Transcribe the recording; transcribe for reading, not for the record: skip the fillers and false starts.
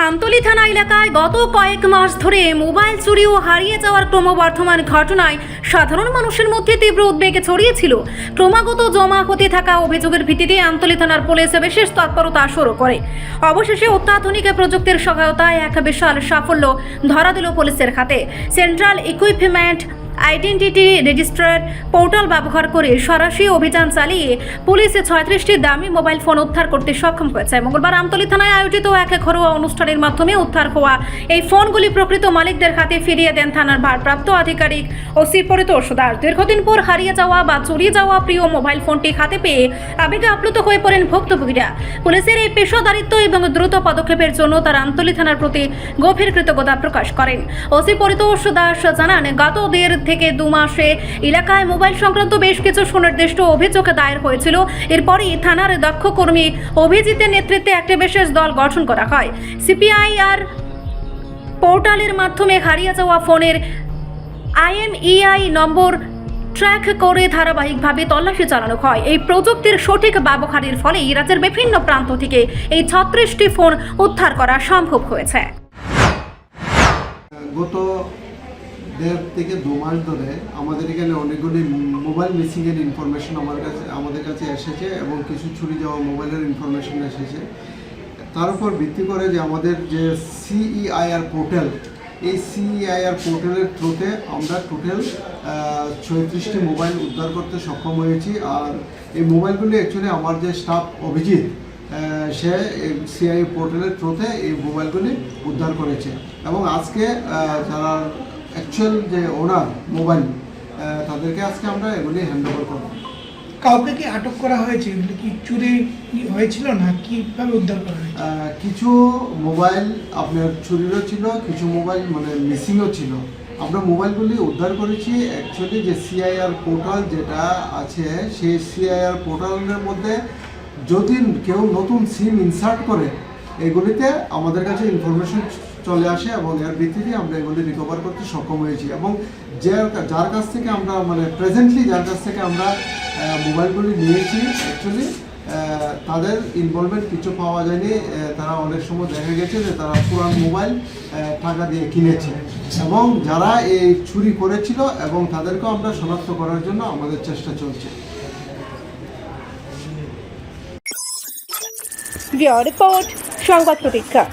আমতলী থানা এলাকায় গত কয়েক মাস ধরে মোবাইল চুরি ও হারিয়ে যাওয়ার ক্রমবর্ধমান ঘটনায় সাধারণ মানুষের মধ্যে তীব্র উদ্বেগ ছড়িয়েছিল। ক্রমাগত জমা হতে থাকা অভিযোগের ভিত্তিতে আমতলী থানার পুলিশ বিশেষ তৎপরতা শুরু করে। অবশেষে অত্যাধুনিক প্রযুক্তির সহায়তায় এক বিশাল সাফল্য ধরা দিল পুলিশের হাতে। Central equipment identity registrar portal ব্যবহার করে সরাসরি অভিযান চালিয়ে পুলিশ 36টি দামি মোবাইল ফোন উদ্ধার করতে সক্ষম হয়েছে। মঙ্গলবার আমতলী থানায় আয়োজিত এক ঘরোয়া অনুষ্ঠানের মাধ্যমে উদ্ধার হওয়া এই ফোনগুলি প্রকৃত মালিকদের হাতে ফিরিয়ে দেন থানার ভারপ্রাপ্ত আধিকারিক ওসি পরিতোষ দাস। দীর্ঘদিন পর হারিয়ে যাওয়া বা চুরি যাওয়া প্রিয় মোবাইল ফোনটি হাতে পেয়ে আবেগে আপ্লুত হয়ে পড়েন ভুক্তভোগীরা। পুলিশের এই পেশাদারিত্ব এবং দ্রুত পদক্ষেপের জন্য তারা আমতলী থানার প্রতি গভীর কৃতজ্ঞতা প্রকাশ করেন। ওসি পরিতোষ দাস জানান, গত 1.5 থেকে 2 মাসে এলাকায় মোবাইল সংক্রান্ত বেশ কিছু সুনির্দিষ্ট অভিযোগ দায়ের হয়েছিল। এরপরই থানার দক্ষ কর্মী অভিজিতের নেতৃত্বে একটি বিশেষ দল গঠন করা হয়। সিপিআইআর পোর্টালের মাধ্যমে হারিয়ে যাওয়া ফোনের IMEI নম্বর ট্র্যাক করে ধারাবাহিকভাবে তল্লাশি চালানো হয়। এই প্রযুক্তির সঠিক ব্যবহারের ফলে রাজ্যের বিভিন্ন প্রান্ত থেকে এই 36টি ফোন উদ্ধার করা সম্ভব হয়েছে। গত 1.5 থেকে 2 মাস ধরে আমাদের এখানে অনেকগুলি মোবাইল মিসিংয়ের ইনফরমেশন আমাদের কাছে এসেছে এবং কিছু চুরি যাওয়া মোবাইলের ইনফরমেশন এসেছে। তার উপর ভিত্তি করে যে আমাদের যে CEIR পোর্টাল, এই CEIR পোর্টালের থ্রুতে আমরা টোটাল 36টি মোবাইল উদ্ধার করতে সক্ষম হয়েছি। আর এই মোবাইলগুলি অ্যাকচুয়ালি আমার যে স্টাফ অভিজিৎ, সে CEIR পোর্টালের থ্রুতে এই মোবাইলগুলি উদ্ধার করেছে এবং আজকে যারা অ্যাকচুয়াল যে ওনার মোবাইল, তাদেরকে আজকে আমরা এগুলি হ্যান্ড ওভার করব। কাউকে কি আটক করা হয়েছে? এগুলি কি চুরি হয়েছিল না কীভাবে উদ্ধার করা হয়েছে? কিছু মোবাইল আপনার চুরিরও ছিল, কিছু মোবাইল মানে মিসিংও ছিল। আমরা মোবাইলগুলি উদ্ধার করেছি। অ্যাকচুয়ালি যে CEIR পোর্টাল যেটা আছে, সেই CEIR পোর্টালের মধ্যে যদি কেউ নতুন সিম ইনসার্ট করে, এগুলিতে আমাদের কাছে ইনফরমেশন চলে আসে এবং এর ভিত্তিতে আমরা এগুলি রিকভার করতে সক্ষম হয়েছি। এবং যার কাছ থেকে আমরা মানে প্রেজেন্টলি যার কাছ থেকে আমরা মোবাইলগুলি নিয়েছি, অ্যাকচুয়ালি তাদের ইনভলভমেন্ট কিছু পাওয়া যায়নি। তারা অনেক সময় দেখা গেছে যে তারা পুরান মোবাইল টাকা দিয়ে কিনেছে এবং যারা এই চুরি করেছিল এবং তাদেরকেও আমরা শনাক্ত করার জন্য আমাদের চেষ্টা চলছে। রিপোর্ট সংবাদ প্রতীক্ষা।